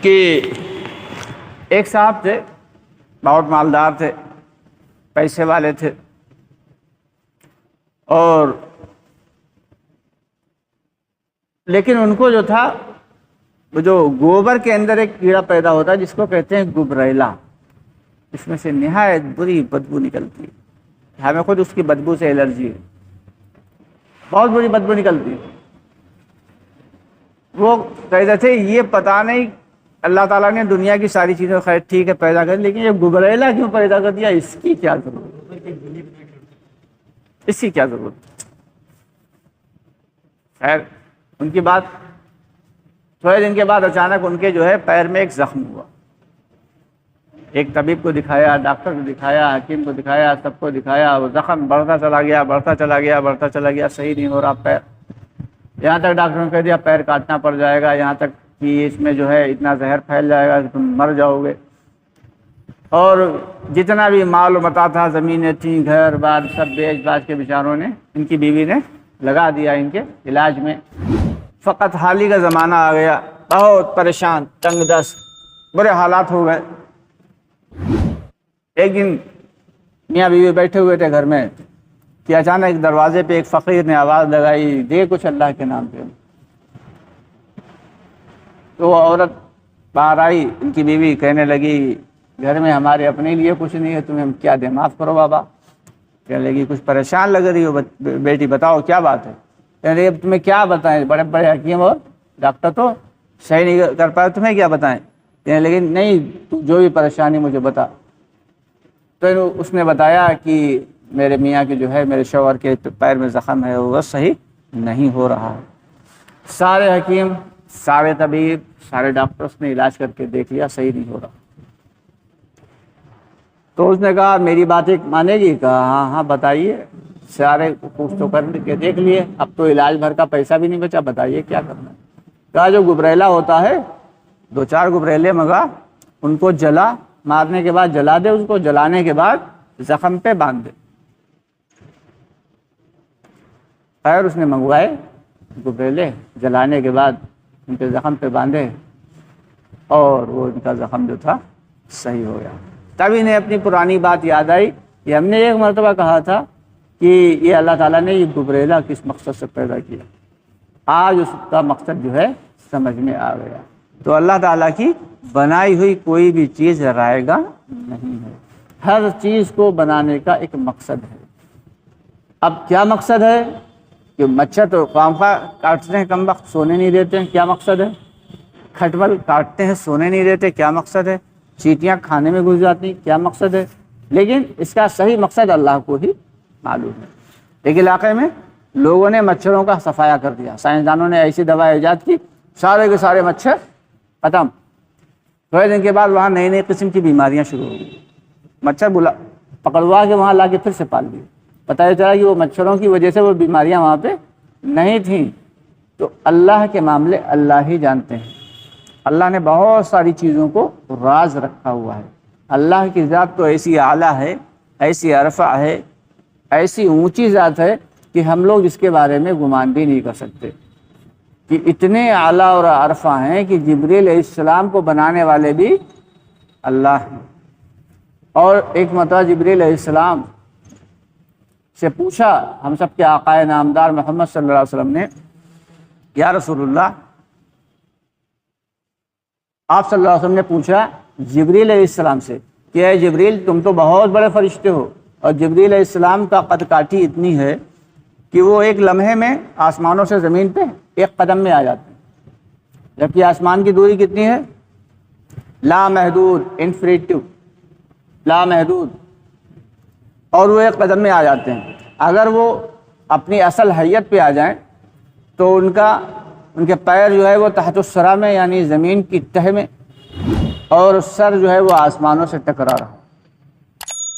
کہ ایک صاحب تھے، بہت مالدار تھے، پیسے والے تھے، اور لیکن ان کو جو تھا وہ جو گوبر کے اندر ایک کیڑا پیدا ہوتا ہے جس کو کہتے ہیں گبریلا، اس میں سے نہایت بری بدبو نکلتی ہے، ہمیں خود اس کی بدبو سے الرجی ہے، بہت بری بدبو نکلتی ہے۔ وہ کہتے تھے یہ پتہ نہیں اللہ تعالیٰ نے دنیا کی ساری چیزیں خیر ٹھیک ہے پیدا کر، لیکن یہ گبریلا کیوں پیدا کر دیا، اس کی کیا ضرورت، اس کی کیا ضرورت۔ خیر ان کی بات، تھوڑے دن کے بعد اچانک ان کے جو ہے پیر میں ایک زخم ہوا۔ ایک طبیب کو دکھایا، ڈاکٹر کو دکھایا، حکیم کو دکھایا، سب کو دکھایا، وہ زخم بڑھتا چلا گیا، بڑھتا چلا گیا، بڑھتا چلا گیا، صحیح نہیں ہو رہا پیر، یہاں تک ڈاکٹر نے کہہ دیا پیر کاٹنا پڑ جائے گا، یہاں تک کہ اس میں جو ہے اتنا زہر پھیل جائے گا کہ تم مر جاؤ گے۔ اور جتنا بھی مال و متاع تھا، زمینیں تھیں، گھر بار سب بیچ باچ کے بیچاروں نے، ان کی بیوی نے لگا دیا ان کے علاج میں۔ فقط حالی کا زمانہ آ گیا، بہت پریشان، تنگ دست، برے حالات ہو گئے۔ ایک دن میاں بیوی بیٹھے ہوئے تھے گھر میں کہ اچانک دروازے پہ ایک فقیر نے آواز لگائی، دے کچھ اللہ کے نام پہ۔ تو وہ عورت باہر آئی، ان کی بیوی کہنے لگی گھر میں ہمارے اپنے لیے کچھ نہیں ہے، تمہیں کیا دے، معاف کرو بابا۔ کہنے لگی کچھ پریشان لگ رہی ہو بیٹی، بتاؤ کیا بات ہے۔ کہنے لگی تمہیں کیا بتائیں، بڑے بڑے حکیم اور ڈاکٹر تو صحیح نہیں کر پائے، تمہیں کیا بتائیں۔ کہنے لگی نہیں تو جو بھی پریشانی مجھے بتا۔ تو اس نے بتایا کہ میرے میاں کے جو ہے، میرے شوہر کے پیر میں زخم ہے، وہ صحیح نہیں ہو رہا ہے۔ سارے حکیم، سارے طبیب، سارے ڈاکٹرز نے علاج کر کے دیکھ لیا، صحیح نہیں ہو رہا۔ تو اس نے کہا میری بات ایک مانے گی؟ کہا ہاں ہاں بتائیے، سارے پوچھ تو کر کے دیکھ لیے، اب تو علاج بھر کا پیسہ بھی نہیں بچا، بتائیے کیا کرنا ہے۔ کہا جو گبریلا ہوتا ہے، 2-4 گبریلے منگا، ان کو جلا، مارنے کے بعد جلا دے، اس کو جلانے کے بعد زخم پہ باندھ دے۔ خیر اس نے منگوائے گبریلے، جلانے کے بعد ان کے زخم پہ باندھے، اور وہ ان کا زخم جو تھا صحیح ہو گیا۔ تب انہیں اپنی پرانی بات یاد آئی کہ ہم نے ایک مرتبہ کہا تھا کہ یہ اللہ تعالیٰ نے یہ گبریلا کس مقصد سے پیدا کیا، آج اس کا مقصد جو ہے سمجھ میں آ گیا۔ تو اللہ تعالیٰ کی بنائی ہوئی کوئی بھی چیز رائے گا نہیں ہے، ہر چیز کو بنانے کا ایک مقصد ہے۔ اب کیا مقصد ہے کہ مچھر تو خواہ کاٹتے ہیں، کم وقت سونے نہیں دیتے ہیں، کیا مقصد ہے؟ کھٹمل کاٹتے ہیں، سونے نہیں دیتے، کیا مقصد ہے؟ چیٹیاں کھانے میں گھس جاتی ہیں، کیا مقصد ہے؟ لیکن اس کا صحیح مقصد اللہ کو ہی معلوم ہے۔ ایک علاقے میں لوگوں نے مچھروں کا صفایا کر دیا، سائنسدانوں نے ایسی دوا ایجاد کی، سارے کے سارے مچھر ختم۔ تھوڑے دن کے بعد وہاں نئی نئی قسم کی بیماریاں شروع ہو گئی، مچھر پکڑوا کے وہاں لا کے پھر سے پال دیے، پتہ یہ چلا کہ وہ مچھروں کی وجہ سے وہ بیماریاں وہاں پہ نہیں تھیں۔ تو اللہ کے معاملے اللہ ہی جانتے ہیں، اللہ نے بہت ساری چیزوں کو راز رکھا ہوا ہے۔ اللہ کی ذات تو ایسی اعلیٰ ہے، ایسی عرفہ ہے، ایسی اونچی ذات ہے کہ ہم لوگ اس کے بارے میں گمان بھی نہیں کر سکتے کہ اتنے اعلیٰ اور عرفہ ہیں کہ جبریل علیہ السلام کو بنانے والے بھی اللہ ہیں۔ اور ایک مرتبہ جبریل علیہ السلام سے پوچھا ہم سب کے آقائے نامدار محمد صلی اللہ علیہ وسلم نے، یا رسول اللہ، آپ صلی اللہ علیہ وسلم نے پوچھا جبریل علیہ السلام سے کہ اے جبریل تم تو بہت بڑے فرشتے ہو، اور جبریل علیہ السلام کا قد کاٹی اتنی ہے کہ وہ ایک لمحے میں آسمانوں سے زمین پہ ایک قدم میں آ جاتے ہیں، جبکہ آسمان کی دوری کتنی ہے؟ لا محدود، انفینیٹو، لا محدود، اور وہ ایک قدم میں آ جاتے ہیں۔ اگر وہ اپنی اصل حیت پہ آ جائیں تو ان کے پیر جو ہے وہ تحت الثری میں، یعنی زمین کی تہ میں، اور سر جو ہے وہ آسمانوں سے ٹکرا رہا۔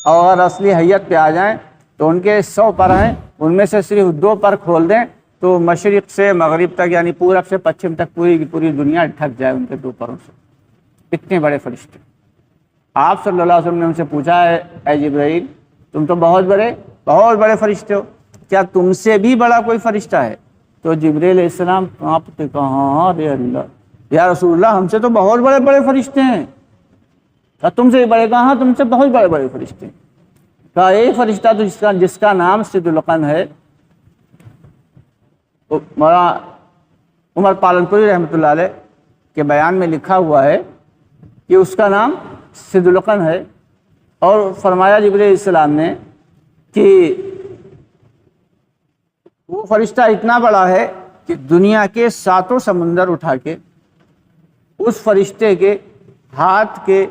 اور اصلی حیت پہ آ جائیں تو ان کے 100 پر ہیں، ان میں سے صرف 2 پر کھول دیں تو مشرق سے مغرب تک، یعنی پورب سے پچھم تک پوری کی پوری دنیا ٹھک جائے ان کے 2 پروں سے۔ اتنے بڑے فرشتے۔ آپ صلی اللہ علیہ وسلم نے ان سے پوچھا ہے اے جبرائیل تم تو بہت بڑے فرشتے ہو، کیا تم سے بھی بڑا کوئی فرشتہ ہے؟ تو جبریل علیہ السلام کانپتے کہا ہاں رے اللہ، یا رسول اللہ ہم سے تو بہت بڑے بڑے فرشتے ہیں۔ کہا تم سے بڑے کہاں؟ تم سے بہت بڑے بڑے فرشتے ہیں۔ کہا ایک فرشتہ تو جس کا نام صدلقن ہے، مولانا عمر پالنپوری رحمۃ اللہ علیہ کے بیان میں لکھا ہوا ہے کہ اس کا نام صدلقن ہے، اور فرمایا جبرائیل علیہ السلام نے کہ وہ فرشتہ اتنا بڑا ہے کہ دنیا کے 7 سمندر اٹھا کے اس فرشتے کے ہاتھ کے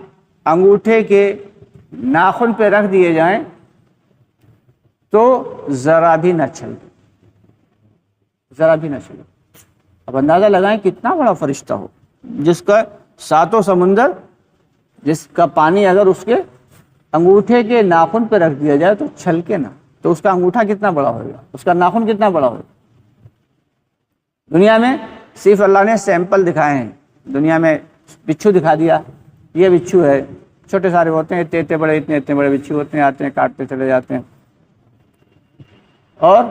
انگوٹھے کے ناخن پہ رکھ دیے جائیں تو ذرا بھی نہ چلے، ذرا بھی نہ چلے۔ اب اندازہ لگائیں کتنا بڑا فرشتہ ہو، جس کا 7 سمندر، جس کا پانی اگر اس کے انگوٹھے کے ناخن پہ رکھ دیا جائے تو چھلکے نہ، تو اس کا انگوٹھا کتنا بڑا ہوگا، اس کا ناخن کتنا بڑا ہوگا۔ دنیا میں صرف اللہ نے سیمپل دکھائے ہیں، دنیا میں بچھو دکھا دیا، یہ بچھو ہے، چھوٹے سارے ہوتے ہیں، اتنے اتنے بڑے، اتنے بڑے بچھو ہوتے ہیں، آتے ہیں کاٹتے چلے جاتے ہیں، اور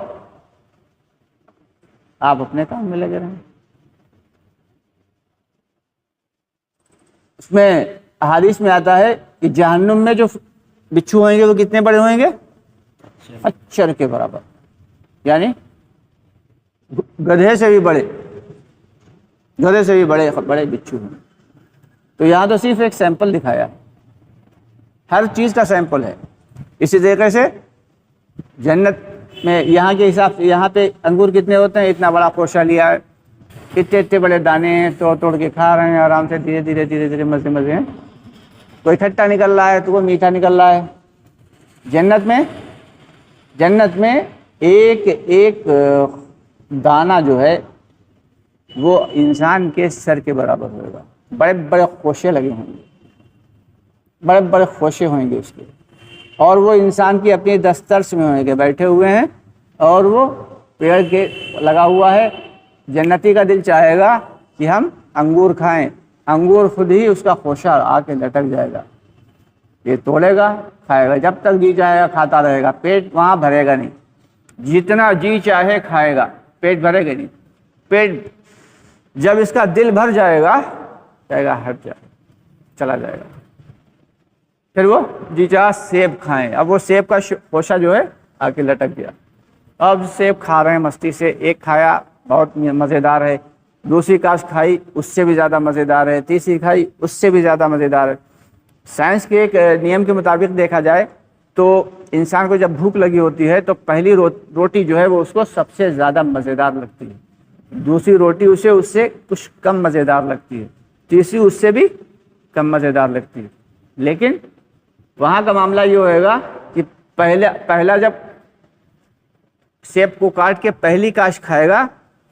آپ اپنے کام میں لگے رہیں۔ اس میں احادیث میں آتا ہے کہ جہنم میں جو بچھو ہوئیں گے وہ کتنے بڑے ہوئیں گے؟ اچر کے برابر، یعنی گدھے سے بھی بڑے، گدھے سے بھی بڑے بڑے بچھو ہیں۔ تو یہاں تو صرف ایک سیمپل دکھایا ہے، ہر چیز کا سیمپل ہے۔ اسی طریقے سے جنت میں یہاں کے حساب سے یہاں پہ انگور کتنے ہوتے ہیں، اتنا بڑا کوشہ لیا ہے، اتنے اتنے بڑے دانے ہیں، توڑ توڑ کے کھا رہے ہیں آرام سے، دھیرے دھیرے دھیرے دھیرے مزے مزے ہیں۔ کوئی کھٹا نکل رہا ہے تو کوئی میٹھا نکل رہا ہے۔ جنت میں ایک ایک دانہ جو ہے وہ انسان کے سر کے برابر ہوگا، بڑے بڑے خوشے لگے ہوں گے، بڑے بڑے خوشے ہوئیں گے اس کے، اور وہ انسان کی اپنی دسترس میں ہوئیں گے، بیٹھے ہوئے ہیں اور وہ پیڑ کے لگا ہوا ہے۔ جنتی کا دل چاہے گا کہ ہم انگور کھائیں، انگور خود ہی اس کا خوشہ آ کے لٹک جائے گا، یہ توڑے گا کھائے گا، جب تک جی چاہے گا کھاتا رہے گا، پیٹ وہاں بھرے گا نہیں، جتنا جی چاہے کھائے گا، پیٹ بھرے گا نہیں۔ پیٹ جب اس کا دل بھر جائے گا کہے گا ہٹ جائے، چلا جائے گا، پھر وہ جی چاہ سیب کھائیں، اب وہ سیب کا خوشہ جو ہے آ کے لٹک گیا، اب سیب کھا رہے ہیں مستی سے، ایک کھایا بہت مزیدار ہے، دوسری کاش کھائی اس سے بھی زیادہ مزیدار ہے، تیسری کھائی اس سے بھی زیادہ مزیدار ہے۔ سائنس کے ایک نیم کے مطابق دیکھا جائے تو انسان کو جب بھوک لگی ہوتی ہے تو پہلی روٹی جو ہے وہ اس کو سب سے زیادہ مزیدار لگتی ہے، دوسری روٹی اسے اس سے کچھ کم مزیدار لگتی ہے، تیسری اس سے بھی کم مزیدار لگتی ہے۔ لیکن وہاں کا معاملہ یہ ہوئے گا کہ پہلا جب سیب کو کاٹ کے پہلی کاش کھائے گا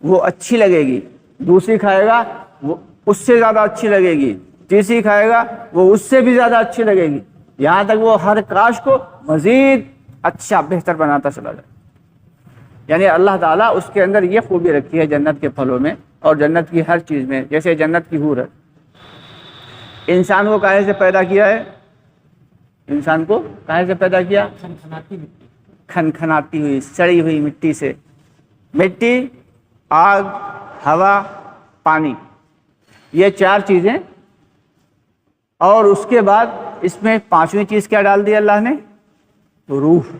وہ اچھی لگے گی، دوسری کھائے گا وہ اس سے زیادہ اچھی لگے گی، تیسری کھائے گا وہ اس سے بھی زیادہ اچھی لگے گی، یہاں تک وہ ہر کاش کو مزید اچھا بہتر بناتا چلا جائے۔ یعنی اللہ تعالیٰ اس کے اندر یہ خوبی رکھی ہے جنت کے پھلوں میں اور جنت کی ہر چیز میں، جیسے جنت کی حور ہے۔ انسان کو کہاں سے پیدا کیا ہے؟ انسان کو کہاں سے پیدا کیا؟ کھنکھناتی ہوئی سڑی ہوئی مٹی سے، مٹی، آگ، ہوا، پانی، یہ 4 چیزیں، اور اس کے بعد اس میں 5ویں چیز کیا ڈال دی اللہ نے؟ روح،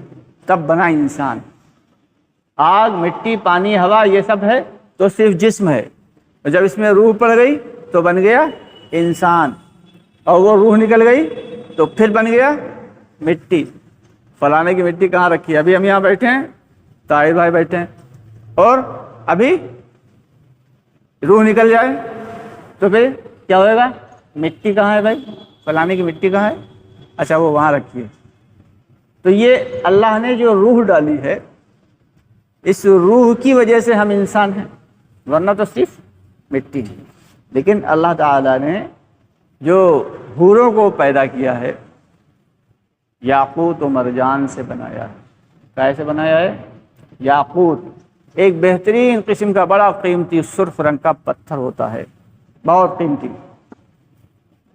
تب بنا انسان۔ آگ، مٹی، پانی، ہوا یہ سب ہے تو صرف جسم ہے، اور جب اس میں روح پڑ گئی تو بن گیا انسان، اور وہ روح نکل گئی تو پھر بن گیا مٹی۔ فلانے کی مٹی کہاں رکھی ہے؟ ابھی ہم یہاں بیٹھے ہیں، طاہر بھائی بیٹھے ہیں، اور ابھی روح نکل جائے تو پھر کیا ہوئے گا؟ مٹی کہاں ہے بھائی؟ فلانے کی مٹی کہاں ہے؟ اچھا وہ وہاں رکھی ہے۔ تو یہ اللہ نے جو روح ڈالی ہے، اس روح کی وجہ سے ہم انسان ہیں، ورنہ تو صرف مٹی ہے۔ لیکن اللہ تعالیٰ نے جو حوروں کو پیدا کیا ہے یاقوت و مرجان سے بنایا ہے۔ کیسے بنایا ہے؟ یاقوت ایک بہترین قسم کا بڑا قیمتی سرخ رنگ کا پتھر ہوتا ہے، بہت قیمتی۔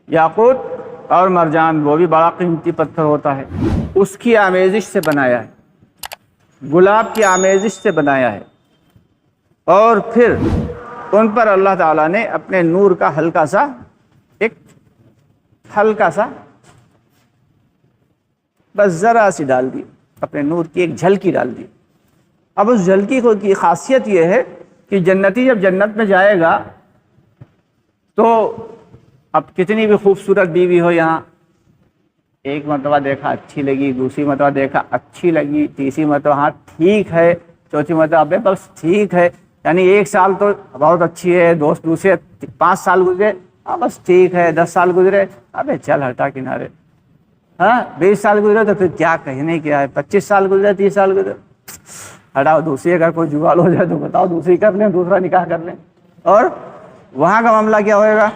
یاقوت اور مرجان وہ بھی بڑا قیمتی پتھر ہوتا ہے، اس کی آمیزش سے بنایا ہے، گلاب کی آمیزش سے بنایا ہے، اور پھر ان پر اللہ تعالیٰ نے اپنے نور کا ہلکا سا بس ذرا سی ڈال دی، اپنے نور کی ایک جھلکی ڈال دی۔ اب اس جھلکی کی خاصیت یہ ہے کہ جنتی جب جنت میں جائے گا تو اب کتنی بھی خوبصورت بیوی ہو، یہاں ایک مرتبہ دیکھا اچھی لگی، دوسری مرتبہ دیکھا اچھی لگی، تیسری مرتبہ ہاں ٹھیک ہے، چوتھی مرتبہ بس ٹھیک ہے، یعنی 1 سال تو بہت اچھی ہے، دوسرے 5 سال گزرے ہاں بس ٹھیک ہے، 10 سال گزرے ابے چل ہٹا کنارے، ہاں 20 سال گزرے تو پھر کیا کہنے کیا ہے، 25 سال گزرے، 30 سال گزرے، ہٹاؤ دوسری، اگر کوئی جگاڑ ہو جائے تو بتاؤ دوسری کر لیں، دوسرا نکاح کر لیں۔ اور وہاں کا معاملہ کیا ہوئے گا؟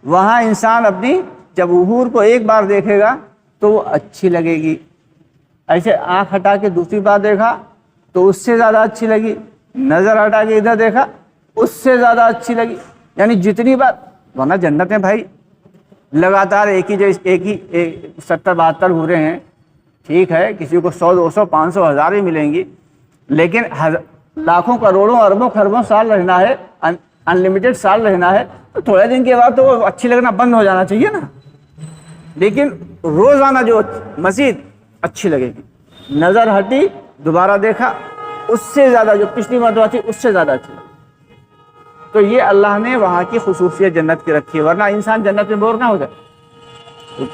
وہاں انسان اپنی جب حور کو ایک بار دیکھے گا تو وہ اچھی لگے گی، ایسے آنکھ ہٹا کے دوسری بار دیکھا تو اس سے زیادہ اچھی لگی، نظر ہٹا کے ادھر دیکھا اس سے زیادہ اچھی لگی، یعنی جتنی بار، ورنہ جنت میں بھائی لگاتار ایک ہی 70-72 حوریں ہیں، ٹھیک ہے، کسی کو 100 200 500 1000 بھی ملیں گی، لیکن لاکھوں کروڑوں اربوں خربوں سال رہنا ہے، انلمیٹڈ سال رہنا ہے، تو تھوڑے دن کے بعد تو وہ اچھی لگنا بند ہو جانا چاہیے نا، لیکن روزانہ جو مزید اچھی لگے گی، نظر ہٹی دوبارہ دیکھا اس سے زیادہ، جو پچھلی مرتبہ تھی اس سے زیادہ اچھی لگی۔ تو یہ اللہ نے وہاں کی خصوصیت جنت کی رکھی ہے، ورنہ انسان جنت میں بور نہ ہو جائے۔